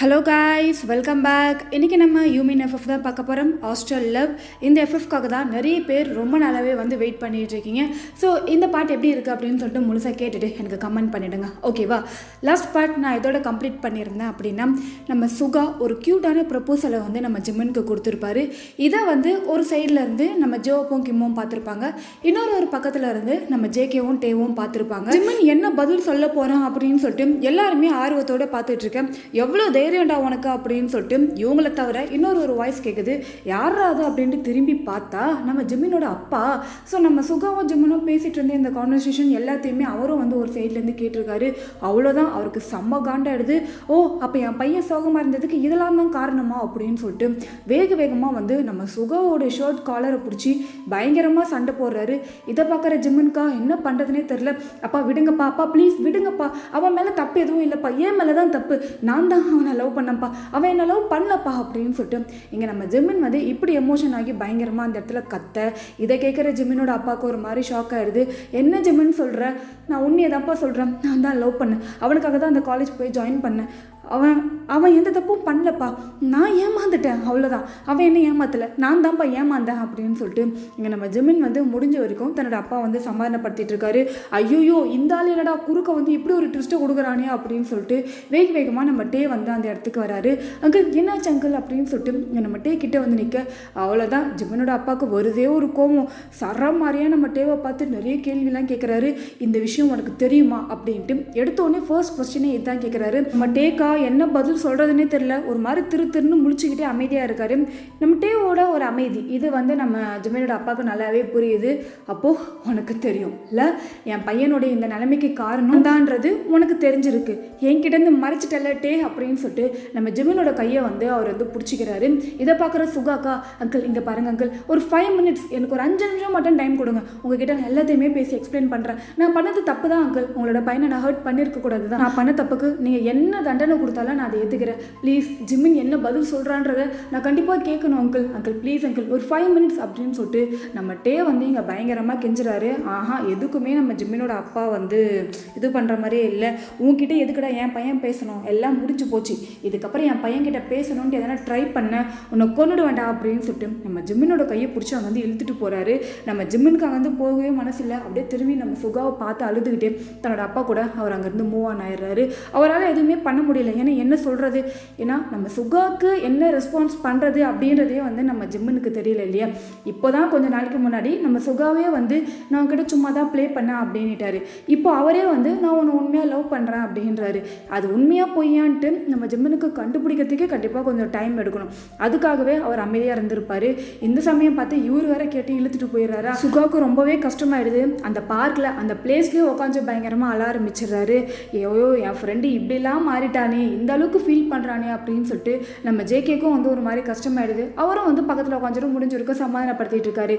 Hello guys, welcome back. இன்றைக்கி நம்ம யூமின் FF தான் பார்க்க போகிறோம். Hostel love. இந்த எஃப்எஃப்காக தான் நிறைய பேர் ரொம்ப நாளாகவே வந்து வெயிட் பண்ணிகிட்டு இருக்கீங்க. ஸோ இந்த பாட்டு எப்படி இருக்குது அப்படின்னு சொல்லிட்டு முழுசாக கேட்டுட்டு எனக்கு கமெண்ட் பண்ணிவிடுங்க, ஓகேவா? லாஸ்ட் பார்ட் நான் இதோட கம்ப்ளீட் பண்ணியிருந்தேன் அப்படின்னா, நம்ம சுகா ஒரு க்யூட்டான ப்ரப்போசலை வந்து நம்ம ஜிம்மனுக்கு கொடுத்துருப்பாரு. இதை வந்து ஒரு சைடில் இருந்து நம்ம ஜோப்பும் கிம்மும் பார்த்துருப்பாங்க, ஒரு பக்கத்தில் இருந்து நம்ம ஜேகேவும் டேவும் பார்த்துருப்பாங்க. ஜிம்மன் என்ன பதில் சொல்ல போகிறான் அப்படின்னு சொல்லிட்டு எல்லாருமே ஆர்வத்தோடு பார்த்துட்ருக்கேன். எவ்வளோ தைரியம்டா உனக்கு அப்படின்னு சொல்லிட்டு இவங்களை தவிர ஒரு வாய்ஸ் கேட்குது. யாரா அது அப்படின்ட்டு திரும்பி பார்த்தா நம்ம ஜிம்மினோட அப்பா. ஸோ நம்ம சுகாவும் ஜிம்மனும் பேசிகிட்டு இருந்தே இந்த கான்வர்சேஷன் எல்லாத்தையுமே அவரும் வந்து ஒரு சைட்லேருந்து கேட்டிருக்காரு. அவ்வளோதான், அவருக்கு செம்ம காண்டாயிடுது. ஓ, அப்போ என் பையன் சோகமாக இருந்ததுக்கு இதெல்லாம் தான் காரணமா அப்படின்னு சொல்லிட்டு வேகமாக வந்து நம்ம சுகாவோட ஷர்ட் காலரை பிடிச்சி பயங்கரமாக சண்டை போடுறாரு. இதை பார்க்குற ஜிம்மனுக்கா என்ன பண்ணுறதுனே தெரில. அப்பா விடுங்கப்பா, அப்பா ப்ளீஸ் விடுங்கப்பா, அவன் மேலே தப்பு எதுவும் இல்லைப்பா, ஏன் மேலே தான் தப்பு, நான் தான் அவனை லவ் பண்ணப்பா, அவன் என்ன லவ் பண்ணலப்பா அப்படின்னு சொல்லிட்டு இங்கே நம்ம ஜிம்மின் வந்து இப்படி எமோஷன் ஆகி பயங்கரமாக அந்த இடத்துல கத்த. இதை கேட்குற ஜிம்மினோட அப்பாவுக்கு ஒரு மாதிரி ஷாக் ஆகிடுது. என்ன ஜிம்மின் சொல்கிற, நான் உண்மையை தான்ப்பா சொல்கிறேன், நான் தான் லவ் பண்ணேன், அவனுக்காக தான் அந்த காலேஜ் போய் ஜாயின் பண்ணேன், அவன் எந்த தப்பும் பண்ணலப்பா, நான் ஏமாந்துட்டேன், அவ்வளோதான், அவன் என்ன ஏமாத்தலை, நான் தான்ப்பா ஏமாந்தேன் அப்படின்னு சொல்லிட்டு இங்கே நம்ம ஜிம்மின் வந்து முடிஞ்ச வரைக்கும் தன்னோட அப்பா வந்து சமாதானப்படுத்திட்டு இருக்காரு. ஐயோயோ, இந்த ஆள் என்னடா குறுக்க வந்து இப்படி ஒரு ட்விஸ்ட்டை கொடுக்குறானே அப்படின்னு சொல்லிட்டு வேகமாக நம்ம டே வந்து அந்த இடத்துக்கு வராரு. அங்கிள் என்னாச்சு அங்கிள் அப்படின்னு சொல்லிட்டு நம்ம டே கிட்டே வந்து நிற்க, அவ்வளோதான் ஜிம்மனோட அப்பாவுக்கு வருதே ஒரு கோவம். சர மாதிரியாக நம்ம டேவை பார்த்து நிறைய கேள்விலாம் கேட்குறாரு. இந்த விஷயம் உனக்கு தெரியுமா அப்படின்ட்டு எடுத்தோடனே ஃபர்ஸ்ட் கொஸ்டினே இதுதான் கேட்குறாரு. நம்ம டேக்கா என்ன பதில் சொல்கிறதுனே தெரியல, ஒரு மாதிரி திருன்னு முழிச்சுக்கிட்டே அமைதியாக இருக்காரு. நம்ம டேவோட ஒரு அமைதி இது வந்து நம்ம ஜிம்மனோட அப்பாவுக்கு நல்லாவே புரியுது. அப்போது உனக்கு தெரியும் இல்லை, என் பையனுடைய இந்த நிலைமைக்கு காரணம் தான்றது உனக்கு தெரிஞ்சிருக்கு, என்கிட்டேருந்து மறைச்சிட்டல டே அப்படின்னு சொல்லிட்டு நம்ம ஜிம்மனோட கையை வந்து அவர் வந்து பிடிச்சிக்கிறாரு. இதை பார்க்குற சுகாக்கா, அங்கிள் இங்கே பாருங்க அங்கிள், ஒரு 5 minutes எனக்கு ஒரு 5 நிமிஷம் மட்டும் டைம் கொடுங்க, உங்ககிட்ட எல்லாத்தையுமே பேசி எக்ஸ்பிளைன் பண்ணுறேன். நான் பண்ணது தப்பு தான் அங்கிள், உங்களோட பையனை நான் ஹர்ட் பண்ணியிருக்க கூடாது தான், நான் பண்ண தப்புக்கு நீங்கள் என்ன தண்டனை கொடுத்தாலும் நான் அதை ஏற்றுக்கிறேன். ப்ளீஸ் ஜிம்மின் என்ன பதில் சொல்கிறான்றதை நான் கண்டிப்பாக கேட்கணும் அங்கிள் ப்ளீஸ் அங்கிள், ஒரு 5 minutes அப்படின்னு சொல்லிட்டு நம்ம டே வந்து இங்கே பயங்கரமாக கெஞ்சுறாரு. எதுக்குமே நம்ம ஜிம்மினோட அப்பா வந்து இது பண்ணுற மாதிரியே இல்லை. உங்ககிட்ட எதுக்கடா என் பையன் பேசணும், எல்லாம் முடிஞ்சு போச்சு, இதுக்கப்புறம் என் பையன்கிட்ட பேசணுன்ட்டு எதனா ட்ரை பண்ண உன்னை கொண்டுடு வேண்டாம் அப்படின்னு சொல்லிட்டு நம்ம ஜிம்மினோட கையை பிடிச்சி அங்கே வந்து இழுத்துட்டு போகிறாரு. நம்ம ஜிம்மினுக்கு அங்கே வந்து போகவே மனசில்லை. அப்படியே திரும்பி நம்ம சுகாவை பார்த்து அழுதுகிட்டே தன்னோட அப்பா கூட அவர் அங்கேருந்து மூவ் ஆன் ஆயிடுறாரு. அவரால் எதுவுமே பண்ண முடியல. ஏன்னா என்ன சொல்கிறது, ஏன்னா நம்ம சுகாவுக்கு என்ன ரெஸ்பான்ஸ் பண்ணுறது அப்படின்றதே வந்து நம்ம ஜிம்மனுக்கு தெரியல இல்லையா. இப்போ தான் கொஞ்சம் நாளைக்கு முன்னாடி நம்ம சுகாவே வந்து நான் கிட்ட சும்மா தான் ப்ளே பண்ணேன் அப்படின்ட்டாரு. இப்போ அவரே வந்து நான் உன்னை உண்மையாக லவ் பண்ணுறேன் அப்படின்றாரு. அது உண்மையாக பொய்யான்ட்டு நம்ம ஜிம்மனுக்கு கண்டுபிடிக்கிறதுக்கே கண்டிப்பாக கொஞ்சம் டைம் எடுக்கணும். அதுக்காகவே அவர் அமைதியாக இருந்திருப்பார். இந்த சமயம் பார்த்து இவர் வேற கேட்டு இழுத்துட்டு போயிடுறாரா. சுகாவுக்கு ரொம்பவே கஷ்டமாயிடுது. அந்த பார்க்கில் அந்த பிளேஸ்லேயே உட்காந்து பயங்கரமாக அழ ஆரம்பிச்சிடுறாரு. ஐயோ, என் ஃப்ரெண்டு இப்படிலாம் மாறிட்டானே, இந்த அளவுக்கு ஃபீல் பண்ணுறானே அப்படின்னு சொல்லிட்டு நம்ம ஜேகேக்கும் வந்து ஒரு மாதிரி கஷ்டமாயிடுது. அவரும் வந்து பக்கத்தில் உட்காந்துட்டு முடிஞ்சிருக்க சமாதானப்படுத்திட்டு இருக்காரு.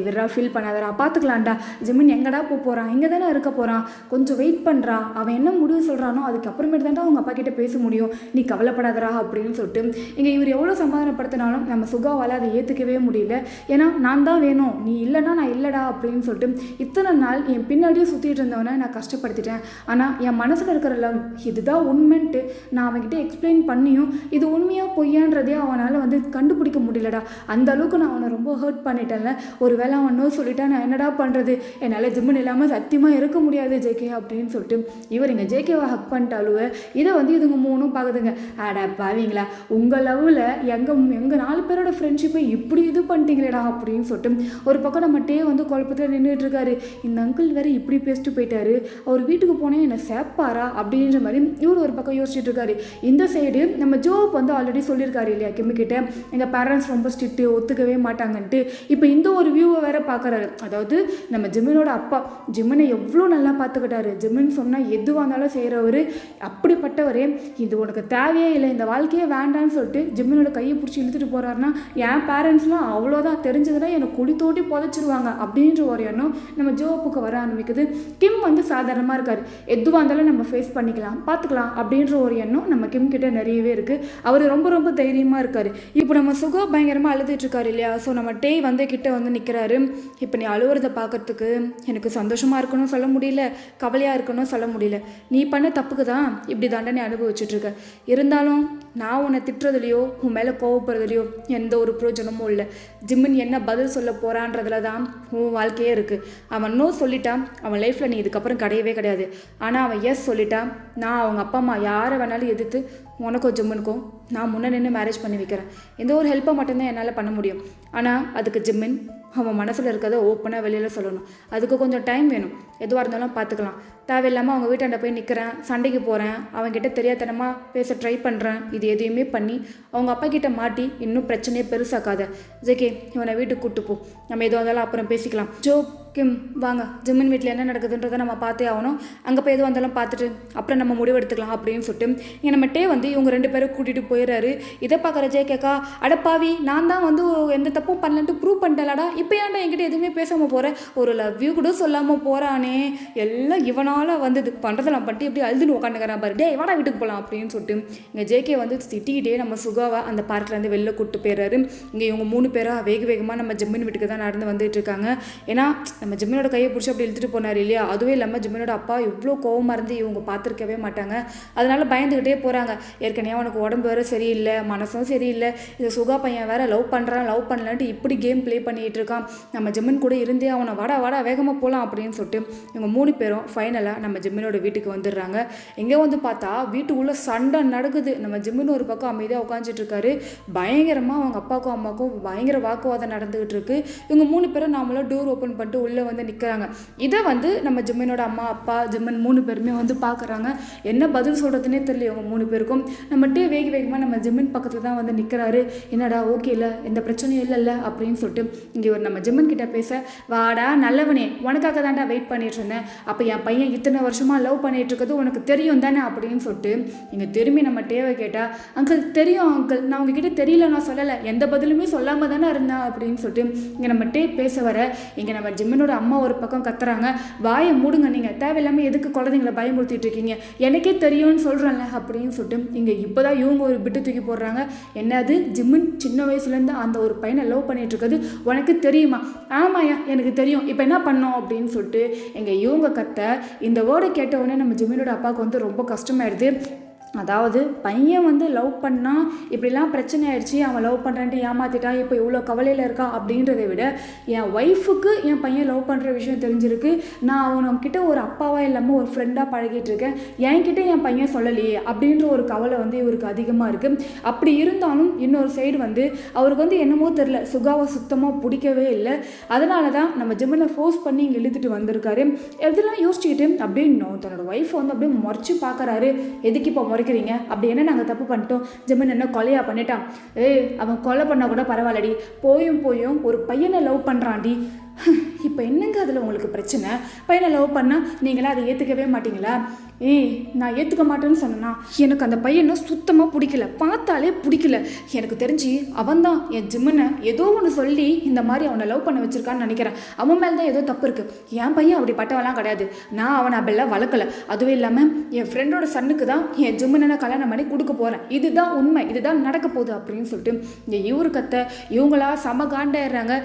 விரா ஃபீல் பண்ணாதரா, பார்த்துக்கலாம்டா, ஜிம்மின் எங்கடா போகிறான், இங்கே தானே இருக்க போகிறான், கொஞ்சம் வெயிட் பண்ணுறா, அவன் என்ன முடிவு சொல்கிறானோ அதுக்கப்புறமேட்டு தான்டா அவங்க அப்பா கிட்டே பேச முடியும், நீ கவலைப்படாதரா அப்படின்னு சொல்லிட்டு இங்கே இவர் எவ்வளோ சமாதானப்படுத்தினாலும் நம்ம சுகாவால் அதை ஏற்றுக்கவே முடியல. ஏன்னா நான் தான் வேணும், நீ இல்லைன்னா நான் இல்லைடா அப்படின்னு சொல்லிட்டு இத்தனை நாள் என் பின்னாடியே சுற்றிட்டு இருந்தவனை நான் கஷ்டப்படுத்திட்டேன். ஆனால் என் மனசில் இருக்கிற லவ் இதுதான் உண்மைன்ட்டு நான் அவன்கிட்ட எக்ஸ்பிளைன் பண்ணியும் இது உண்மையாக பொய்யான்றதே அவனால் வந்து கண்டுபிடிக்க முடியலடா. அந்த அளவுக்கு நான் அவனை ரொம்ப ஹர்ட் பண்ணிட்டேன்ல. ஒரு வேளை அவன் நோ சொல்லிட்டா நான் என்னடா பண்ணுறது, என்னால் ஜிம்மன் இல்லாமல் சத்தியமாக இருக்க முடியாது ஜேகே அப்படின்னு சொல்லிட்டு இவர் இங்கே ஜேகேவை ஹக் பண்ணிட்டாலுவ. இதை வந்து இதுங்க மூணும் பார்க்குதுங்க. ஆடா பாவீங்களா, உங்கள் லவ்வில் எங்கள் 4 பேரோட ஃப்ரெண்ட்ஷிப்பை இப்படி இது பண்ணிட்டீங்களேடா அப்படின்னு சொல்லிட்டு ஒரு பக்கம் நம்ம டே வந்து குழப்பத்தில் நின்றுட்டு இருக்காரு. இந்த அங்கிள் வேறு இப்படி பேசிட்டு போயிட்டாரு, அவர் வீட்டுக்கு போனேன் என்னை சேப்பாரா அப்படின்ற மாதிரி இவர் ஒரு பக்கம் யோசிச்சுட்டு இருக்காரு. இந்த சைடு நம்ம ஜோப் வந்து ஆல்ரெடி சொல்லியிருக்காரு இல்லையா கிம்மிக்கிட்ட, எங்கள் பேரண்ட்ஸ் ரொம்ப ஸ்ட்ரிக்ட்டு, ஒத்துக்கவே மாட்டாங்கன்ட்டு. இப்போ இந்த ஒரு வியூவை வேற பார்க்குறாரு. அதாவது நம்ம ஜிம்மனோட அப்பா ஜிம்மனை எவ்வளோ நல்லா பார்த்துக்கிட்டாரு, ஜிம்மன் சொன்னால் எதுவாக இருந்தாலும் செய்கிறவர், அப்படிப்பட்டவரே இது உனக்கு தேவையே இல்லை, இந்த வாழ்க்கையே வேண்டான்னு சொல்லிட்டு ஜிம்மனோட கையை பிடிச்சி இழுத்துட்டு போகிறாருன்னா என் பேரண்ட்ஸ்லாம் அவ்வளோதான், தெரிஞ்சதுன்னா என்னை குழி தோட்டி புதைச்சிருவாங்க அப்படின்ற ஒரு எண்ணம் நம்ம ஜோப்புக்கு வர ஆரம்பிக்குது. கிம் வந்து சாதாரணமாக இருக்கார், எதுவாக இருந்தாலும் நம்ம ஃபேஸ் பண்ணிக்கலாம் பார்த்துக்கலாம் அப்படின்ற ஒரு எண்ணம் நம்ம கிம் கிட்ட நிறையவே இருக்குது. அவர் ரொம்ப தைரியமாக இருக்கார். இப்போ நம்ம சுகா பயங்கரமாக அழுதுட்டு இருக்காரு இல்லையா. ஸோ நம்ம டே வந்து கிட்ட வந்து நிற்கிறாரு. இப்போ நீ அழுவுறதை பார்க்கறதுக்கு எனக்கு சந்தோஷமாக இருக்கணும் சொல்ல முடியல, கவலையாக இருக்கணும் சொல்ல முடியல, நீ பண்ண தப்புக்கு தான் இப்படி தண்டனை அனுபவிச்சுட்ருக்க, இருந்தாலும் நான் உன்னை திட்டுறதுலையோ உன் மேலே கோவப்படுறதுலையோ எந்த ஒரு பிரயோஜனமும் இல்லை. ஜிம்மின் என்ன பதில் சொல்ல போகிறான்றதுல தான் உன் வாழ்க்கையே இருக்குது. அவன் நோ சொல்லிட்டான், அவன் லைஃப்பில் நீ இதுக்கப்புறம் கிடையவே கிடையாது. ஆனால் அவன் எஸ் சொல்லிட்டான், நான் அவங்க அப்பா அம்மா யாரை வேணாலும் எதிர்த்து உனக்கும் ஜிம்மினுக்கும் நான் முன்னே நின்று மேரேஜ் பண்ணி வைக்கிறேன். எந்த ஒரு ஹெல்ப்பை மட்டும்தான் என்னால் பண்ண முடியும். ஆனால் அதுக்கு ஜிம்மின் அவன் மனசில் இருக்கிறத ஓப்பனாக வெளியில் சொல்லணும். அதுக்கு கொஞ்சம் டைம் வேணும். எதுவாக இருந்தாலும் பார்த்துக்கலாம். தேவையில்லாமல் அவங்க வீட்டாண்ட போய் நிற்கிறேன், சண்டைக்கு போகிறேன், அவங்ககிட்ட தெரியாதனமாக பேச ட்ரை பண்ணுறேன், இது எதையுமே பண்ணி அவங்க அப்பா கிட்ட மாட்டி இன்னும் பிரச்சனையே பெருசாக்காத. ஜேகே, இவனை வீட்டுக்கு கூப்பிட்டு போ, நம்ம எதுவாக இருந்தாலும் அப்புறம் பேசிக்கலாம். ஜோ, கிம், வாங்க, ஜிம்மின் வீட்டில் என்ன நடக்குதுன்றதை நம்ம பார்த்தே ஆகணும். அங்கே போய் எதுவாக இருந்தாலும் பார்த்துட்டு அப்புறம் நம்ம முடிவெடுத்துக்கலாம் அப்படின்னு சொல்லிட்டு இங்கே நம்ம டே வந்து இவங்க 2 பேரும் கூட்டிகிட்டு போயிடுறாரு. இதை பார்க்குற ஜேகேக்கா, அடப்பாவி, நான் தான் வந்து எந்த தப்பும் பண்ணலன்ட்டு ப்ரூவ் பண்ணிட்டேலாடா, இப்போ ஏன்டா என்கிட்ட எதுவுமே பேசாமல் போகிறேன், ஒரு லவ் யூ கூட சொல்லாமல் போகிறானே, எல்லாம் இவனால் வந்தது, பண்ணுறதெல்லாம் பண்ணிட்டு எப்படி அழுதுன்னு உட்காந்துக்கிறான் பாரு, டே வாடா வீட்டுக்கு போகலாம் அப்படின்னு சொல்லிட்டு இங்கே ஜேகே வந்து திட்டிக்கிட்டே நம்ம சுகாவை அந்த பார்க்லேருந்து வெளில கூப்பிட்டு போயிடுறாரு. இங்கே இவங்க 3 பேராக வேகமாக நம்ம ஜிம்மின் வீட்டுக்கு தான் நடந்து வந்துட்டு இருக்காங்க. ஏன்னா நம்ம ஜிம்மினோட கையை பிடிச்சி அப்படி இழுத்துட்டு போனார் இல்லையா, அதுவே இல்லாமல் ஜிம்மினோட அப்பா இவ்வளோ கோவமாக இருந்து இவங்க பார்த்துருக்கவே மாட்டாங்க. அதனால பயந்துக்கிட்டே போகிறாங்க. ஏற்கனவே அவனுக்கு உடம்பு வேறு சரியில்லை, மனசும் சரியில்லை, இது சுகா பையன் வேறு லவ் பண்ணுறான், லவ் பண்ணலான்ட்டு இப்படி கேம் ப்ளே பண்ணிகிட்டு இருக்கான். நம்ம ஜிம்மின் கூட இருந்தே அவனை வாடா வேகமாக போகலாம் அப்படின்னு சொல்லிட்டு இவங்க 3 பேரும் ஃபைனலாக நம்ம ஜிம்மினோட வீட்டுக்கு வந்துடுறாங்க. எங்கே வந்து பார்த்தா வீட்டுக்குள்ளே சண்டை நடக்குது. நம்ம ஜிம்மின் ஒரு பக்கம் அமைதியாக உட்காந்துட்டு இருக்காரு. பயங்கரமாக அவங்க அப்பாவுக்கும் அம்மாவுக்கும் பயங்கர வாக்குவாதம் நடந்துகிட்டு இருக்கு. இவங்க 3 பேரும் நாமளும் டோர் ஓப்பன் பண்ணிட்டு உள்ளே வந்து நிற்கிறாங்க. இதை வந்து நம்ம ஜிம்மினோட அம்மா அப்பா ஜிம்மன் 3 பேருமே வந்து பார்க்குறாங்க. என்ன பதில் சொல்கிறதுனே தெரியல இவங்க 3 பேருக்கும். நம்ம டே வேகமாக நம்ம ஜிம்மின் பக்கத்தில் தான் வந்து நிற்கிறாரு. என்னடா ஓகே இல்லை, எந்த பிரச்சனையும் இல்லைல்ல அப்படின்னு சொல்லிட்டு இங்கே ஒரு நம்ம ஜிம்மன் கிட்ட பேச, வாடா நல்லவனே, உனக்காக தான்டா வெயிட் பண்ணிட்டு இருந்தேன், அப்போ என் பையன் இத்தனை வருஷமாக லவ் பண்ணிட்டு இருக்கிறது உனக்கு தெரியும் தானே அப்படின்னு சொல்லிட்டு இங்கே திரும்பி நம்ம டேவை கேட்டால், அங்கிள் தெரியும் அங்கிள், நான் உங்ககிட்ட தெரியல, நான் சொல்லலை, எந்த பதிலுமே சொல்லாமல் தானே இருந்தேன் அப்படின்னு சொல்லிட்டு இங்கே நம்ம டே பேச வர இங்கே நம்ம ஜிம்மனோட அம்மா ஒரு பக்கம் கத்துறாங்க, வாயை மூடுங்க, நீங்கள் தேவையில்லாமல் எதுக்கு குழந்தைங்களை பயமுறுத்திட்டு இருக்கீங்க, எனக்கே தெரியும்னு சொல்கிறேன்ல அப்படின்னு சொல்லிட்டு இங்கே இப்போ தான் இவங்க ஒரு பிட்டு தூக்கி போடுறாங்க. என்னது, ஜிம்மன் சின்ன வயசுலேருந்து அந்த ஒரு பையனை லவ் பண்ணிட்டு இருக்கிறது உனக்கு தெரியுமா? ஆமாயா எனக்கு தெரியும், இப்போ என்ன பண்ணோம் அப்படின்னு சொல்லிட்டு எங்கள் இவங்க கத்த இந்த வேர்டை கேட்ட உடனே நம்ம ஜிம்மனோட அப்பாவுக்கு வந்து ரொம்ப கஷ்டமாயிடுது. அதாவது பையன் வந்து லவ் பண்ணால் இப்படிலாம் பிரச்சனை ஆயிடுச்சு, அவன் லவ் பண்ணுறான்ட்டு ஏமாத்திட்டான், இப்போ இவ்வளோ கவலையில் இருக்கான் அப்படின்றத விட என் ஒய்ஃபுக்கு என் பையன் லவ் பண்ணுற விஷயம் தெரிஞ்சிருக்கு, நான் அவன்கிட்ட ஒரு அப்பாவாக இல்லாமல் ஒரு ஃப்ரெண்டாக பழகிட்டு இருக்கேன், என்கிட்ட என் பையன் சொல்லலையே அப்படின்ற ஒரு கவலை வந்து இவருக்கு அதிகமாக இருக்குது. அப்படி இருந்தாலும் இன்னொரு சைடு வந்து அவருக்கு வந்து என்னமோ தெரில, சுகாவை சுத்தமாக பிடிக்கவே இல்லை. அதனால தான் நம்ம ஜிம்மனை ஃபோர்ஸ் பண்ணி இங்கே இழுத்துட்டு வந்திருக்காரு. இதெல்லாம் யோசிச்சுக்கிட்டு அப்படியே தன்னோட ஒய்ஃபை வந்து அப்படியே முறைச்சி பார்க்குறாரு. எதுக்கு இப்போ முறைக்கிறீங்க, அப்படி என்ன நாங்கள் தப்பு பண்ணிட்டோம், ஜிம்மன் என்ன கொலையா பண்ணிட்டான், அவன் கொலை பண்ணால் கூட பரவாயில்லடி, போயும் ஒரு பையனை லவ் பண்ணுறான்டி, இப்போ என்னங்க அதில் உங்களுக்கு பிரச்சனை, பையனை லவ் பண்ணால் நீங்களாம் அதை ஏற்றுக்கவே மாட்டீங்களா? நான் ஏற்றுக்க மாட்டேன்னு சொன்னேன்னா எனக்கு அந்த பையனை சுத்தமாக பிடிக்கல, பார்த்தாலே பிடிக்கல. எனக்கு தெரிஞ்சு அவன் தான் என் ஜிம்மனை ஏதோ ஒன்று சொல்லி இந்த மாதிரி அவனை லவ் பண்ண வச்சிருக்கான்னு நினைக்கிறேன். அவன் மேலே தான் ஏதோ தப்பு இருக்குது. என் பையன் அப்படி பட்டவெல்லாம் கிடையாது, நான் அவனை அப்படிலாம் வளர்க்கலை. அதுவும் இல்லாமல் என் ஃப்ரெண்டோட சன்னுக்கு தான் என் ஜிம்மனை கல்யாணம் பண்ணி கொடுக்க போகிறேன், இதுதான் உண்மை, இதுதான் நடக்க போகுது அப்படின்னு சொல்லிட்டு இங்கே இவரு கத்த இவங்களா செம காண்டாயிடுறாங்க.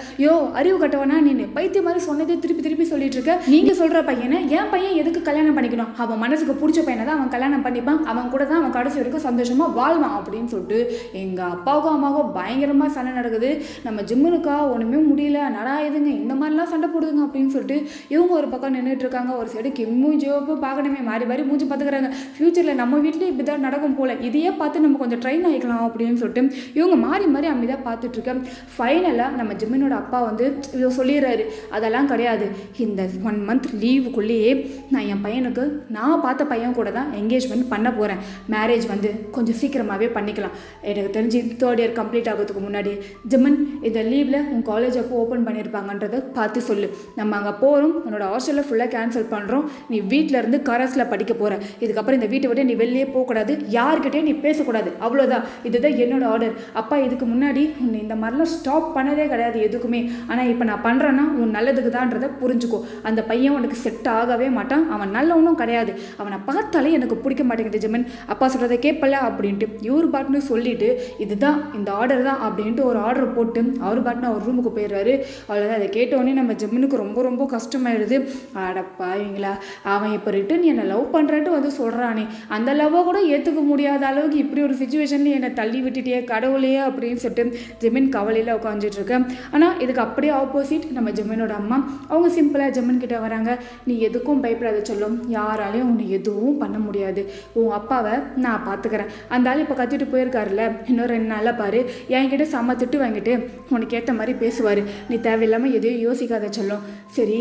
அறிவு கட்டவனா நீ பைத்திய மாதிரி சொன்னதே திருப்பி சொல்லிட்டு இருக்க, நீங்கள் சொல்கிற பையனை என் பையன் எதுக்கு கல்யாணம் பண்ணிக்கணும், அவன் மனசுக்கு பிடிச்ச பையனை தான் அவன் கல்யாணம் பண்ணிப்பான், அவன் கூட தான் அவன் கடைசி வரைக்கும் சந்தோஷமாக வாழ்வான் அப்படின்னு சொல்லிட்டு எங்கள் அப்பாவுக்கும் அம்மாவுக்கும் பயங்கரமாக சண்டை நடக்குது. நம்ம ஜிம்மனுக்கா ஒன்றுமே முடியல, நடா எதுங்க இந்த மாதிரிலாம் சண்டை போடுதுங்க அப்படின்னு சொல்லிட்டு இவங்க ஒரு பக்கம் நின்றுட்டு இருக்காங்க. ஒரு சைடு கிம்மும் ஜோப்பும் பார்க்கணுமே மாறி மூஞ்சி பார்த்துக்கிறாங்க. ஃப்யூச்சரில் நம்ம வீட்டில் இப்படி தான் நடக்கும் போல், இதையே பார்த்து நம்ம கொஞ்சம் ட்ரெயின் ஆகிக்கலாம் அப்படின்னு சொல்லிட்டு இவங்க மாறி அமைதியாக பார்த்துட்ருக்கேன். ஃபைனலாக நம்ம ஜிம்மனோட அப்பா வந்து இதை சொல்லிடுறாரு, அதெல்லாம் கிடையாது, இந்த 1 மந்த் லீவுக்குள்ளேயே நான் என் பையனுக்கு நான் பார்த்த பையன் கூட தான் என்கேஜ்மெண்ட் பண்ண போகிறேன், மேரேஜ் வந்து கொஞ்சம் சீக்கிரமாகவே பண்ணிக்கலாம். எனக்கு தெரிஞ்சு 3rd இயர் கம்ப்ளீட் ஆகிறதுக்கு முன்னாடி. ஜிம்மன், இந்த லீவில் உன் காலேஜ் அப்போ ஓப்பன் பண்ணியிருப்பாங்கன்றதை பார்த்து சொல்லு, நம்ம அங்கே போகிறோம், உன்னோட ஹாஸ்டலில் ஃபுல்லாக கேன்சல் பண்ணுறோம், நீ வீட்டில் இருந்து கரஸில் படிக்க போகிற, இதுக்கப்புறம் இந்த வீட்டை விட்டு நீ வெளியே போகக்கூடாது, யார்கிட்டையும் நீ பேசக்கூடாது, அவ்வளோதான், இதுதான் என்னோட ஆர்டர். அப்பா இதுக்கு முன்னாடி உன்னை இந்த மாதிரிலாம் ஸ்டாப் பண்ணதே கிடையாது எதுக்குமே, ஆனால் இப்போ நான் பண்ணுறேன்னா உன் நல்லதுக்கு தான்றதை புரிஞ்சுக்கோ. அந்த பையன் உனக்கு செட் ஆகவே மாட்டான், அவன் நல்லவனும் கிடையாது. அவனை பார்த்தாலே எனக்கு பிடிக்க மாட்டேங்குது ஜெமின், அப்பா சொல்கிறத கேட்பல அப்படின்ட்டு இவர் பாட்டுன்னு சொல்லிட்டு இதுதான் இந்த ஆர்டர் தான் அப்படின்ட்டு ஒரு ஆர்டர் போட்டு அவர் பாட்டுன்னு அவர் ரூமுக்கு போயிடுறாரு. அவ்வளோதான். அதை கேட்டோடனே நம்ம ஜெமினுக்கு ரொம்ப ரொம்ப கஷ்டமாயிடுது. அடப்பா இவங்களா, அவன் இப்போ ரிட்டன் என்னை லவ் பண்ணுறேன்ட்டு வந்து சொல்கிறானே, அந்த லவ்வை கூட ஏற்றுக்க முடியாத அளவுக்கு இப்படி ஒரு சுச்சுவேஷனில் என்னை தள்ளி விட்டுட்டே கடவுளையே அப்படின்னு சொல்லிட்டு ஜெமின் கவலையில் உட்காந்துட்டு இருக்கேன். ஆனால் இதுக்கு அப்படியே ஆப்போசிட் நம்ம ஜெமினோட அம்மா, அவங்க சிம்பிளாக ஜெமின் கிட்ட வராங்க. நீ எதுக்கும் பயப்படாத சொல்லும், யாராலையும் உன்னை எதுவும் பண்ண முடியாது, உன் அப்பாவை நான் பார்த்துக்கிறேன். அந்த ஆள் இப்போ கத்திட்டு போயிருக்காருல்ல, இன்னும் 2 நாளில் பாரு என்கிட்ட செம்ம திட்டு வாங்கிட்டு உனக்கு ஏற்ற மாதிரி பேசுவார், நீ தேவையில்லாமல் எதையும் யோசிக்காத சொல்லும். சரி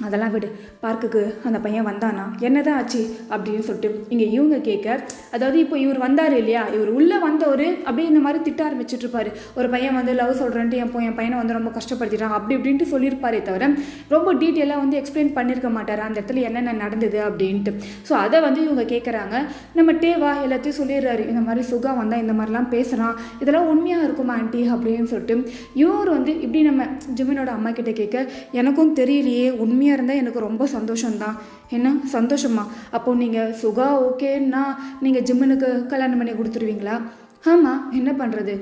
அதெல்லாம் விடு, பார்க்குக்கு அந்த பையன் வந்தானா, என்னதான் ஆச்சு அப்படின்னு சொல்லிட்டு இங்கே இவங்க கேட்க, அதாவது இப்போ இவர் வந்தார் இல்லையா, இவர் உள்ளே வந்தவர் அப்படியே இந்த மாதிரி திட்ட ஆரம்பிச்சுட்ருப்பார். ஒரு பையன் வந்து லவ் சொல்கிறேன்ட்டு என் பையனை வந்து ரொம்ப கஷ்டப்படுத்திட்டான் அப்படி இப்படின்ட்டு சொல்லியிருப்பாரே தவிர ரொம்ப டீட்டெயிலாக வந்து எக்ஸ்பிளைன் பண்ணியிருக்க மாட்டார் அந்த இடத்துல என்னென்ன நடந்தது அப்படின்ட்டு. ஸோ அதை வந்து இவங்க கேட்குறாங்க. நம்ம டேவா எல்லாத்தையும் சொல்லிடுறாரு, இந்த மாதிரி சுகா வந்தால் இந்த மாதிரிலாம் பேசுகிறான், இதெல்லாம் உண்மையாக இருக்குமா ஆண்டி அப்படின்னு சொல்லிட்டு இவர் வந்து இப்படி நம்ம ஜெமினோட அம்மா கிட்ட கேட்க, எனக்கும் தெரியலையே, உண்மையாக இருந்தால் எனக்கு ரொம்ப சந்தோஷம்தான். என்ன சந்தோஷமா? அப்போது நீங்கள் சுகா ஓகேன்னா நீங்கள் ஜிம்முனுக்கு கல்யாணம் பண்ணி கொடுத்துருவீங்களா? ஆமாம், என்ன பண்ணுறது,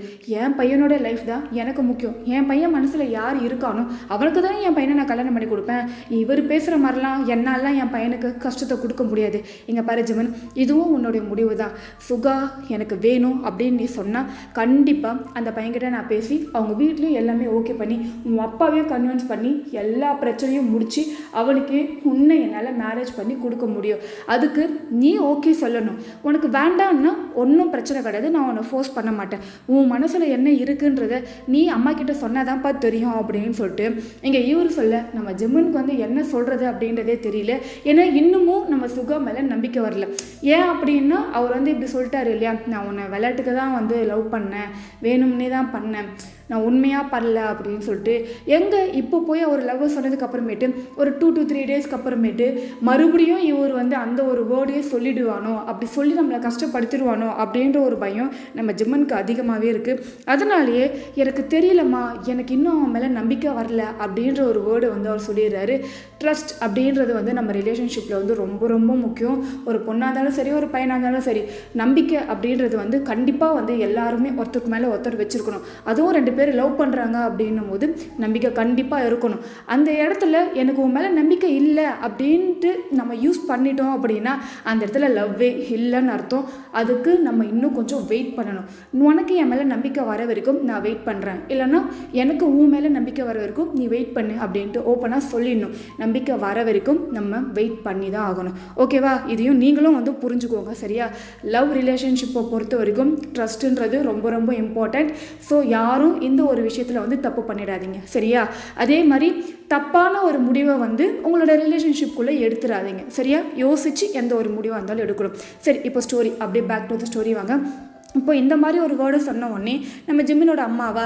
என் பையனோட லைஃப் தான் எனக்கு முக்கியம். என் பையன் மனசில் யார் இருக்கானோ அவனுக்கு தான் என் பையனை நான் கல்யாணம் பண்ணி கொடுப்பேன். இவர் பேசுகிற மாதிரிலாம் என்னாலாம் என் பையனுக்கு கஷ்டத்தை கொடுக்க முடியாது. இங்கே பாரு ஜெமின், இதுவும் உன்னுடைய முடிவு தான். சுகா எனக்கு வேணும் அப்படின்னு நீ சொன்னால் கண்டிப்பாக அந்த பையன்கிட்ட நான் பேசி அவங்க வீட்லேயும் எல்லாமே ஓகே பண்ணி உன் அப்பாவையும் கன்வின்ஸ் பண்ணி எல்லா பிரச்சனையும் முடித்து அவனுக்கு உன்னை என்னால் மேரேஜ் பண்ணி கொடுக்க முடியும். அதுக்கு நீ ஓகே சொல்லணும். உனக்கு வேண்டான்னா ஒன்றும் பிரச்சனை கிடையாது, நான் உன்னை ஃபோர்ஸ் பண்ண மாட்டேன். உன் மனசில் என்ன இருக்குன்றத நீ அம்மா கிட்ட சொன்னதான்ப்பா தெரியும் அப்படின்னு சொல்லிட்டு இங்கே இவர் சொல்ல, நம்ம ஜெமினுக்கு வந்து என்ன சொல்கிறது அப்படின்றதே தெரியல. ஏன்னா இன்னமும் நம்ம சுகா மேலே நம்பிக்கை வரல. ஏன் அப்படின்னா அவர் வந்து இப்படி சொல்லிட்டாரு இல்லையா, நான் உன்னை விளையாட்டுக்கு தான் வந்து லவ் பண்ணேன், வேணும்னே தான் பண்ணேன், நான் உண்மையாக பண்ணல அப்படின்னு சொல்லிட்டு எங்கே இப்போ போய் அவர் லவ் சொன்னதுக்கு அப்புறமேட்டு ஒரு 2 to 3 டேஸ்க்கு அப்புறமேட்டு மறுபடியும் இவர் வந்து அந்த ஒரு வேர்டையே சொல்லிடுவானோ, அப்படி சொல்லி நம்மளை கஷ்டப்படுத்திடுவானோ அப்படின்ற ஒரு பயம் நம்ம ஜிம்மனுக்கு அதிகமாகவே இருக்குது. அதனாலேயே எனக்கு தெரியலம்மா, எனக்கு இன்னும் அவன் மேலே நம்பிக்கை வரல அப்படின்ற ஒரு வேர்டை வந்து அவர் சொல்லிடுறாரு. ட்ரஸ்ட் அப்படின்றது வந்து நம்ம ரிலேஷன்ஷிப்பில் வந்து ரொம்ப ரொம்ப முக்கியம். ஒரு பொண்ணாக இருந்தாலும் சரி, ஒரு பையனாக இருந்தாலும் சரி, நம்பிக்கை அப்படின்றது வந்து கண்டிப்பாக வந்து எல்லாருமே ஒருத்தருக்கு மேலே ஒருத்தர் வச்சுருக்கணும். அதுவும் 2 பேர் லவ் பண்ணுறாங்க அப்படின்னும் போது நம்பிக்கை கண்டிப்பாக இருக்கணும். அந்த இடத்துல எனக்கு உன் மேலே நம்பிக்கை இல்லை அப்படின்ட்டு நம்ம யூஸ் பண்ணிட்டோம் அப்படின்னா அந்த இடத்துல லவ்வே இல்லைன்னு அர்த்தம். அதுக்கு நம்ம இன்னும் கொஞ்சம் வெயிட் பண்ணணும். உனக்கு என் மேலே நம்பிக்கை வர வரைக்கும் நான் வெயிட் பண்ணுறேன், இல்லைன்னா எனக்கு உன் மேலே நம்பிக்கை வர வரைக்கும் நீ வெயிட் பண்ணு அப்படின்ட்டு ஓப்பனாக சொல்லிடணும். நம்பிக்கை வர வரைக்கும் நம்ம வெயிட் பண்ணி தான் ஆகணும். ஓகேவா? இதையும் நீங்களும் வந்து புரிஞ்சுக்கோங்க, சரியா? லவ் ரிலேஷன்ஷிப்பை பொறுத்த வரைக்கும் ட்ரஸ்ட்டுன்றது ரொம்ப ரொம்ப இம்பார்ட்டண்ட். ஸோ யாரும் இந்த ஒரு விஷயத்தில் வந்து தப்பு பண்ணிடாதீங்க, சரியா? அதே மாதிரி தப்பான ஒரு முடிவை வந்து உங்களோட ரிலேஷன்ஷிப்குள்ளே எடுத்துடாதீங்க, சரியா? யோசித்து எந்த ஒரு முடிவாக இருந்தாலும் எடுக்கணும். சரி, இப்போ ஸ்டோரி அப்படியே பேக் டு த ஸ்டோரி வாங்க. இப்போ இந்த மாதிரி ஒரு வேர்டை சொன்ன உடனே நம்ம ஜிம்மினோட அம்மாவா,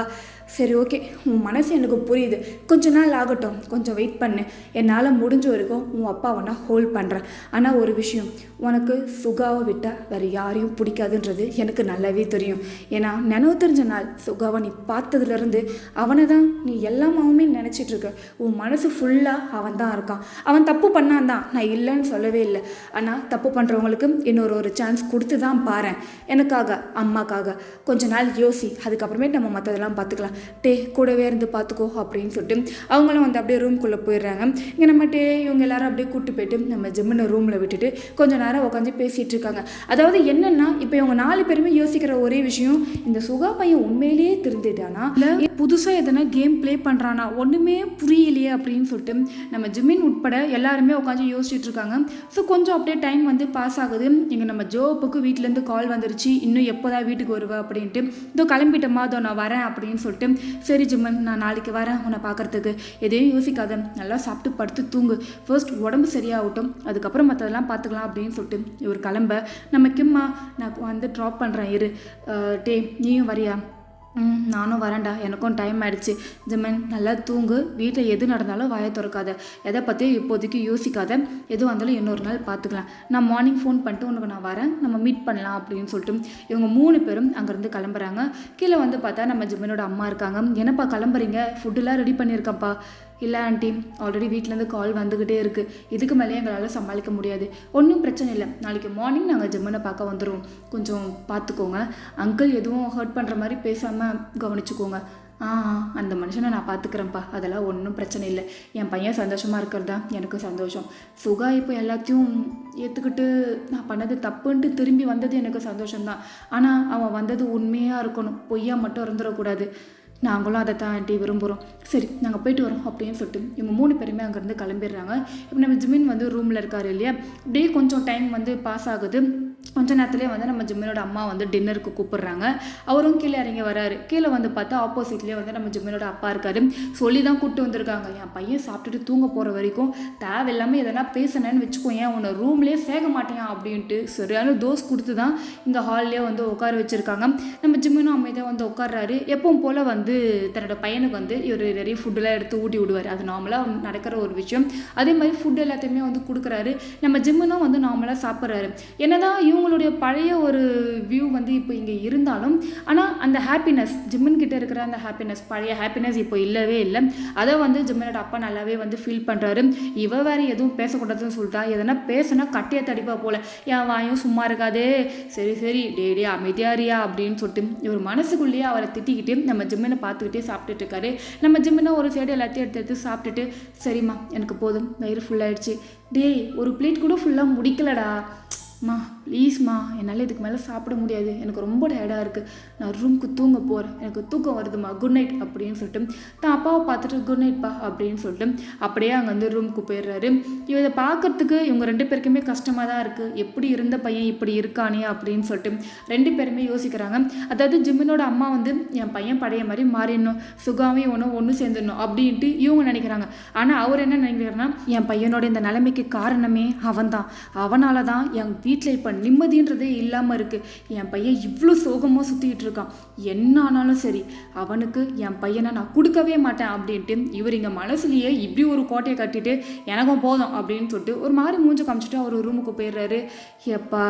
சரி ஓகே, உன் மனசு எனக்கு புரியுது, கொஞ்ச நாள் ஆகட்டும், கொஞ்சம் வெயிட் பண்ணு, என்னால் முடிஞ்ச வரைக்கும் உன் அப்பாவை நான் ஹோல்ட் பண்ணுறேன். ஆனால் ஒரு விஷயம், உனக்கு சுகாவை விட்டால் வேறு யாரையும் பிடிக்காதுன்றது எனக்கு நல்லாவே தெரியும். ஏன்னா நினைவு தெரிஞ்ச நாள் சுகாவை நீ பார்த்ததுலேருந்து அவனை தான் நீ எல்லாமாவுமே நினச்சிட்ருக்க. உன் மனசு ஃபுல்லாக அவன் தான் இருக்கான். அவன் தப்பு பண்ணான் தான், நான் இல்லைன்னு சொல்லவே இல்லை. ஆனால் தப்பு பண்ணுறவங்களுக்கு இன்னொரு சான்ஸ் கொடுத்து தான் பாரேன். எனக்காக, அம்மாக்காக கொஞ்ச நாள் யோசி, அதுக்கப்புறமேட்டு நம்ம மற்றதெல்லாம் பார்த்துக்கலாம். கூடவே இருந்து பார்த்துக்கோ அப்படின்னு சொல்லிட்டு அவங்களும் வந்து அப்படியே ரூம்குள்ளே போயிடுறாங்க. இங்கே நம்ம இவங்க எல்லாரும் அப்படியே கூப்பிட்டு போயிட்டு நம்ம ஜிம்மினை ரூமில் விட்டுட்டு கொஞ்சம் நேரம் உட்காந்து பேசிகிட்டு இருக்காங்க. அதாவது என்னென்னா, இப்போ இவங்க 4 பேருமே யோசிக்கிற ஒரே விஷயம், இந்த சுகா பையன் உண்மையிலேயே திருந்துட்டானா இல்லை புதுசாக எதனா கேம் ப்ளே பண்ணுறானா, ஒன்றுமே புரியலையே அப்படின்னு சொல்லிட்டு நம்ம ஜிம்மின் உட்பட எல்லாருமே உட்காந்து யோசிச்சுட்டு இருக்காங்க. ஸோ கொஞ்சம் அப்படியே டைம் வந்து பாஸ் ஆகுது. இங்கே நம்ம ஜோப்புக்கு வீட்டிலேருந்து கால் வந்துருச்சு, இன்னும் எப்போ தான் வீட்டுக்கு வருவா அப்படின்ட்டு. இதோ கிளம்பிட்டோமா, அதோ நான் வரேன் அப்படின்னு சொல்லிட்டு, சரி ஜிம்மன், நான் நாளைக்கு வரேன் உன்னை பார்க்குறதுக்கு, எதையும் யோசிக்காத, நல்லா சாப்பிட்டு படுத்து தூங்கு, ஃபர்ஸ்ட் உடம்பு சரியாகட்டும், அதுக்கப்புறம் மற்றதெல்லாம் பார்த்துக்கலாம் அப்படின்னு சொல்லிட்டு இவர் கிளம்ப, நம்ம கிம்மா நான் வந்து ட்ராப் பண்ணுறேன் இரு, நீயும் வரியா? நானும் வரேன்டா, எனக்கும் டைம் ஆகிடுச்சு. ஜிம்மன் நல்லா தூங்கு, வீட்டில் எது நடந்தாலும் வாயை திறக்காத, எதை பற்றியும் இப்போதைக்கு யோசிக்காத, எதுவும் வந்தாலும் இன்னொரு நாள் பார்த்துக்கலாம், நான் மார்னிங் ஃபோன் பண்ணிட்டு உனக்கு நான் வரேன், நம்ம மீட் பண்ணலாம் அப்படின்னு சொல்லிட்டு இவங்க 3 பேரும் அங்கேருந்து கிளம்புறாங்க. கீழே வந்து பார்த்தா நம்ம ஜிம்மனோட அம்மா இருக்காங்க. என்னப்பா கிளம்புறீங்க? ஃபுட்டுலாம் ரெடி பண்ணியிருக்கப்பா. இல்லை ஆண்டி, ஆல்ரெடி வீட்டிலேருந்து கால் வந்துக்கிட்டே இருக்குது, இதுக்கு மேலே எங்களால் சமாளிக்க முடியாது. ஒன்றும் பிரச்சனை இல்லை, நாளைக்கு மார்னிங் நாங்கள் ஜிம்மனை பார்க்க வந்துடுவோம், கொஞ்சம் பார்த்துக்கோங்க. அங்கிள் எதுவும் ஹர்ட் பண்ணுற மாதிரி பேசாமல் கவனிச்சுக்கோங்க. அந்த மனுஷனை நான் பார்த்துக்கிறேன்ப்பா, அதெல்லாம் ஒன்றும் பிரச்சனை இல்லை. என் பையன் சந்தோஷமாக இருக்கிறது தான் எனக்கு சந்தோஷம். சுகா இப்போ எல்லாத்தையும் ஏற்றுக்கிட்டு நான் பண்ணது தப்புன்ட்டு திரும்பி வந்தது எனக்கு சந்தோஷம்தான். ஆனால் அவன் வந்தது உண்மையாக இருக்கணும், பொய்யா மட்டும் இருந்துடக்கூடாது. நாங்களும் அதை தான் ஆண்டி விரும்புகிறோம். சரி, நாங்கள் போயிட்டு வரோம் அப்படின்னு சொல்லிட்டு இவங்க 3 பேருமே அங்கேருந்து கிளம்பிடுறாங்க. இப்போ நம்ம ஜிமின் வந்து ரூமில் இருக்காரு இல்லையா, அப்படியே கொஞ்சம் டைம் வந்து பாஸ் ஆகுது. கொஞ்ச நேரத்துலேயே வந்து நம்ம ஜிம்மினோட அம்மா வந்து டின்னருக்கு கூப்பிடுறாங்க. அவரும் கீழே இறங்கி வராரு. கீழே வந்து பார்த்தா ஆப்போசிட்லேயே வந்து நம்ம ஜிம்மினோட அப்பா இருக்காரு. சொல்லி தான் கூப்பிட்டு வந்திருக்காங்க, என் பையன் சாப்பிட்டுட்டு தூங்க போகிற வரைக்கும் தேவையில்லாமல் எதனா பேசினேன்னு வச்சுக்கோ, ஏன் உன்னை ரூம்லேயே சேர்க்க மாட்டேன் அப்படின்ட்டு சரியான டோஸ் கொடுத்து தான் இந்த ஹால்லேயே வந்து உட்கார வச்சுருக்காங்க. நம்ம ஜிம்மினும் அமைதியாக வந்து உட்கார்றாரு. எப்பவும் போல் வந்து தன்னோட பையனுக்கு வந்து இவர் நிறைய ஃபுட்டெல்லாம் எடுத்து ஊட்டி விடுவார். அது நார்மலாக நடக்கிற ஒரு விஷயம். அதே மாதிரி ஃபுட் எல்லாத்தையுமே வந்து கொடுக்குறாரு. நம்ம ஜிம்மினும் வந்து நார்மலாக சாப்பிட்றாரு. என்னதான் இவங்களுடைய பழைய ஒரு வியூ வந்து இப்போ இங்கே இருந்தாலும், ஆனால் அந்த ஹாப்பினஸ், ஜிம்மன் கிட்ட இருக்கிற அந்த ஹாப்பினஸ், பழைய ஹாப்பினஸ் இப்போ இல்லவே இல்லை. அதை வந்து ஜிம்மனோட அப்பா நல்லாவே வந்து ஃபீல் பண்ணுறாரு. இவ வேறு எதுவும் பேசக்கூடாதுன்னு சொல்லிட்டா, எதனா பேசுனா கட்டையை தடிப்பா போல, என் வாயும் சும்மா இருக்காதே, சரி சரி டேடியா அமைதியாரியா அப்படின்னு சொல்லிட்டு இவர் மனசுக்குள்ளேயே அவரை திட்டிக்கிட்டு நம்ம ஜிம்மனை பார்த்துக்கிட்டே சாப்பிட்டுட்டு இருக்காரு. நம்ம ஜிம்மனை ஒரு சைடு எல்லாத்தையும் எடுத்து சாப்பிட்டுட்டு, சரிம்மா எனக்கு போதும், வயிறு ஃபுல்லாகிடுச்சு. டேய், ஒரு பிளேட் கூட ஃபுல்லாக முடிக்கலடா மா, ப்ளீஸ்மா, என்னால் இதுக்கு மேலே சாப்பிட முடியாது, எனக்கு ரொம்ப டயர்டாக இருக்குது, நான் ரூமுக்கு தூங்க போகிறேன், எனக்கு தூக்கம் வருதுமா, குட் நைட் அப்படின்னு சொல்லிட்டு தான் அப்பாவை பார்த்துட்டு குட் நைட்ப்பா அப்படின்னு சொல்லிட்டு அப்படியே அங்கே வந்து ரூமுக்கு போயிடுறாரு. இதை பார்க்கறதுக்கு இவங்க 2 பேருக்குமே கஷ்டமாக தான் இருக்குது. எப்படி இருந்த பையன் இப்படி இருக்கானே அப்படின்னு சொல்லிட்டு 2 பேருமே யோசிக்கிறாங்க. அதாவது ஜிம்மினோட அம்மா வந்து என் பையன் பழைய மாதிரி மாறிடணும், சுகாவையும் ஒன்று சேர்ந்துடணும் அப்படின்ட்டு இவங்க நினைக்கிறாங்க. ஆனால் அவர் என்ன நினைக்கிறாருன்னா, என் பையனோட இந்த நிலைமைக்கு காரணமே அவன்தான், அவனால தான் என் வீட்டில் இப்போ நிம்மதின்றதே இல்லாமல் இருக்குது. என் பையன் இவ்வளோ சோகமாக சுற்றிக்கிட்டு இருக்கான், என்ன ஆனாலும் சரி அவனுக்கு என் பையனை நான் கொடுக்கவே மாட்டேன் அப்படின்ட்டு இவர் இங்கே மனசுலேயே இப்படி ஒரு கோட்டையை கட்டிட்டு எனக்கும் போதும் அப்படின்னு சொல்லிட்டு ஒரு மாதிரி மூஞ்சி காமிச்சிட்டு அவர் ரூமுக்கு போயிடுறாரு. எப்பா,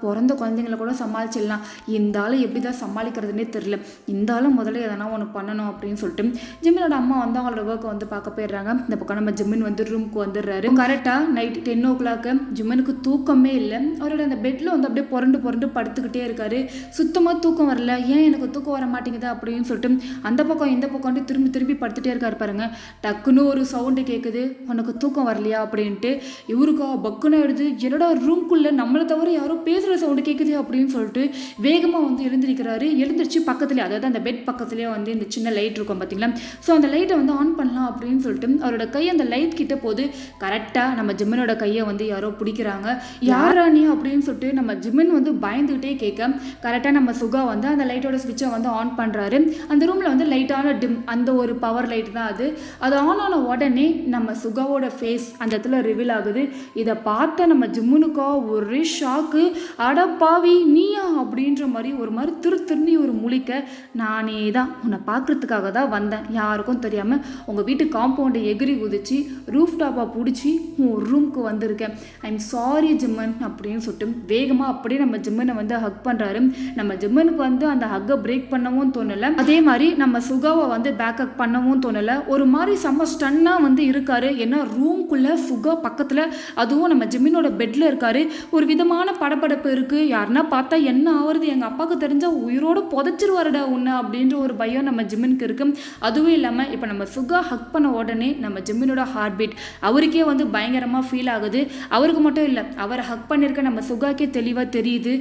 பிறந்த குழந்தைங்கள கூட சமாளிச்சிடலாம், இந்த ஆள் எப்படி தான் சமாளிக்கிறதுனே தெரில, இந்த ஆளும் முதல்ல எதனா ஒன்று பண்ணணும் அப்படின்னு சொல்லிட்டு ஜிம்மினோட அம்மா வந்து அவங்களோட ஒர்க்கை வந்து பார்க்க போயிடுறாங்க. இந்த பக்கம் நம்ம ஜிம்மின் வந்து ரூமுக்கு வந்துடுறாரு. கரெக்டாக நைட் 10 o'clock ஜிம்மனுக்கு தூக்கமே இல்லை. அவரோட அந்த பெட்டில் வந்து அப்படியே புரண்டு படுத்துக்கிட்டே இருக்காரு. சுத்தமாக தூக்கம் வரல. ஏன் எனக்கு தூக்கம் வர மாட்டேங்குதா அப்படின்னு சொல்லிட்டு அந்த பக்கம் இந்த பக்கம் வந்து திரும்பி படுத்துகிட்டே இருக்காரு பாருங்க. டக்குன்னு ஒரு சவுண்டு கேட்குது, உனக்கு தூக்கம் வரலையா அப்படின்ட்டு. இவருக்கா பக்குன்னு எடுத்து, என்னடா ரூம்குள்ளே நம்மளை தவிர யாரோ பேசுகிற சவுண்டு கேட்குது அப்படின்னு சொல்லிட்டு வேகமாக வந்து எழுந்திருக்கிறாரு. எழுந்திரிச்சு பக்கத்துலேயே, அதாவது அந்த பெட் பக்கத்துலேயே வந்து இந்த சின்ன லைட் இருக்கும் பார்த்தீங்களா, ஸோ அந்த லைட்டை வந்து ஆன் பண்ணலாம் அப்படின்னு சொல்லிட்டு அவரோட கை அந்த லைட் கிட்ட போது கரெக்டாக நம்ம ஜிம்மனோட கையை வந்து யாரோ பிடிக்கிறாங்க. யாரா நீ அப்படின்னு சொல்லிட்டு நம்ம ஜிம்மன் வந்து பயந்துகிட்டே கேட்க கரெக்டாக நம்ம சுகா வந்து அந்த லைட்டோட ஸ்விட்சை வந்து ஆன் பண்ணுறாரு. அந்த ரூமில் வந்து லைட்டான டிம், அந்த ஒரு பவர் லைட் தான் அது. அது ஆன் ஆன உடனே நம்ம சுகாவோட ஃபேஸ் அந்த இடத்துல ரிவீல் ஆகுது. இதை பார்த்த நம்ம ஜிம்மனுக்கா ஒரே ஷாக்கு. அடப்பாவி நீயா அப்படின்ற மாதிரி ஒரு மாதிரி திருநி ஒரு முழிக்க, நானே தான் உன்னை பார்க்குறதுக்காக தான் வந்தேன், யாருக்கும் தெரியாமல் உங்கள் வீட்டு காம்பவுண்டை எகிரி குதிச்சு ரூஃப் டாப்பாக பிடிச்சி உன் ரூமுக்கு வந்திருக்கேன், ஐம் சாரி ஜிம்மன் அப்படின்னு சொல்லிட்டு வேகமாக அப்படியே நம்ம ஜிம்மனை வந்து ஹக் பண்ணுறாரு. நம்ம ஜிம்மனுக்கு வந்து அந்த ஹக்கை பிரேக் பண்ணவும் தோணலை, அதே மாதிரி நம்ம சுகாவை வந்து பேக் ஹக் பண்ணவும் தோணலை. ஒரு மாதிரி செம்ம ஸ்டன்னாக வந்து இருக்காரு. ஏன்னா ரூம்குள்ளே சுகா பக்கத்தில், அதுவும் நம்ம ஜிம்மினோட பெட்டில் இருக்காரு. ஒரு விதமான படப்படப்பு இருக்குது. யாருன்னா பார்த்தா என்ன ஆகுறது, எங்கள் அப்பாவுக்கு தெரிஞ்சால் உயிரோடு புதைச்சிருவாருடா உன்னை அப்படின்ற ஒரு பயம் நம்ம ஜிம்மினுக்கு இருக்குது. அதுவும் இல்லாமல் இப்போ நம்ம சுகா ஹக் பண்ண உடனே நம்ம ஜிம்மினோட ஹார்ட் பீட் அவருக்கே வந்து பயங்கரமாக ஃபீல் ஆகுது. அவருக்கு மட்டும் இல்லை, அவரை ஹக் பண்ணியிருக்க நம்ம சுகாக்கே தெளிவாக தெரியுது.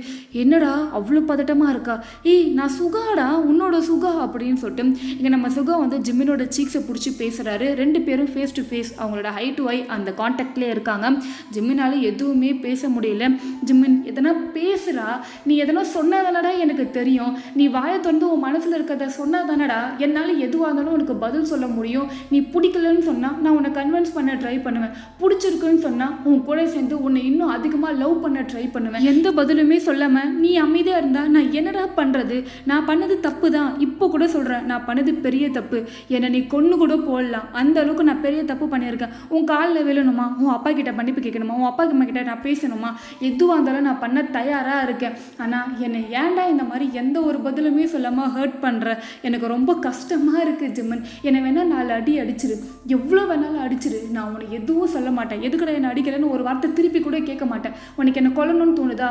என்னடா அவ்வளோ பதட்டமாக இருக்கா, ஏய் நான் சுகாடா, உன்னோட சுகா அப்படின்னு சொல்லிட்டு இங்கே நம்ம சுகா வந்து ஜிம்மினோட சீக்ஸை பிடிச்சி பேசுகிறாரு. 2 பேரும் ஃபேஸ் டு ஃபேஸ் அவங்களோட ஹை டு ஹை அந்த கான்டாக்ட்லேயே இருக்காங்க. ஜிம்மினால எதுவுமே பேச முடியல. ஜிம்மின் எதனா பேசுகிறா, நீ எதனா சொன்னாதானடா எனக்கு தெரியும், நீ வாயை திறந்து உன் மனசில் இருக்கிறத சொன்னாதானடா என்னால் எதுவாக இருந்தாலும் உனக்கு பதில் சொல்ல முடியும். நீ பிடிக்கலன்னு சொன்னால் நான் உன்னை கன்வின்ஸ் பண்ண ட்ரை பண்ணுவேன், பிடிச்சிருக்குன்னு சொன்னால் உன் கூட சேர்ந்து உன்னை இன்னும் அதிகமாக லவ் பண்ண பண்ண ட்ரை பண்ணுவேன். எந்த பதிலுமே சொல்லாமல் நீ அமைதியாக இருந்தால் நான் என்னடா பண்ணுறது? நான் பண்ணது தப்பு தான். இப்போ கூட சொல்கிறேன், நான் பண்ணது பெரிய தப்பு. என்னை நீ கொன்று கூட போடலாம். அந்த அளவுக்கு நான் பெரிய தப்பு பண்ணியிருக்கேன். உன் காலில் விழணுமா? உன் அப்பா கிட்ட மன்னிப்பு கேட்கணுமா? உன் அப்பா அம்மா கிட்ட நான் பேசணுமா? எதுவாக இருந்தாலும் நான் பண்ண தயாராக இருக்கேன். ஆனால் என்னை ஏன்டா இந்த மாதிரி எந்த ஒரு பதிலுமே சொல்லாமல் ஹர்ட் பண்ணுற? எனக்கு ரொம்ப கஷ்டமாக இருக்குது ஜிம்மன். என்னை வேணால் 4 அடி அடிச்சிரு, எவ்வளோ வேணாலும் அடிச்சிரு. நான் உனக்கு எதுவும் சொல்ல மாட்டேன். எதுக்கட என்னை அடிக்கிறேன்னு ஒரு வார்த்தை திருப்பி கூட கேட்க மாட்டேன். உனக்கு என்னை கொல்லணும்னு தோணுதா?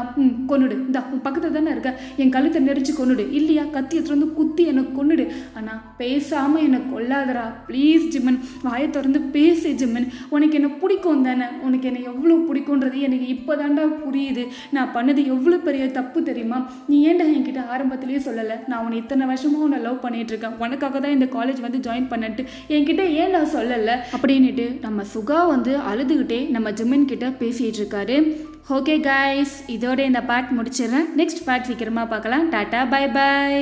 கொன்னுடு. இந்த உன் பக்கத்தில் தானே இருக்க, என் கழுத்தை நெரிச்சு கொன்னுடு. இல்லையா கத்தி எடுத்துட்டு வந்து குத்தி எனக்கு கொன்னுடு. ஆனால் பேசாமல் என்னை கொல்லாதரா ப்ளீஸ் ஜிம்மன். வாயை திறந்து பேசு ஜிம்மன். உனக்கு என்னை பிடிக்கும் தானே? உனக்கு என்னை எவ்வளோ பிடிக்குன்றது எனக்கு இப்போ தாண்டா புரியுது. நான் பண்ணது எவ்வளோ பெரிய தப்பு தெரியுமா? நீ ஏன்டா என்கிட்ட ஆரம்பத்திலேயே சொல்லலை? நான் உன்னை இத்தனை வருஷமாக உன்னை லவ் பண்ணிட்டு இருக்கேன். உனக்காக தான் இந்த காலேஜ் வந்து ஜாயின் பண்ணிட்டு என்கிட்ட ஏன் நான் சொல்லலை அப்படின்னுட்டு நம்ம சுகா வந்து அழுதுகிட்டே நம்ம ஜிம்மன் கிட்ட பேசிகிட்டு இருக்காரு. ஓகே கைஸ், இதோட இந்த பார்ட் முடிச்சிடுறேன். நெக்ஸ்ட் பார்ட் சீக்கிரமாக பார்க்கலாம். Tata, bye bye.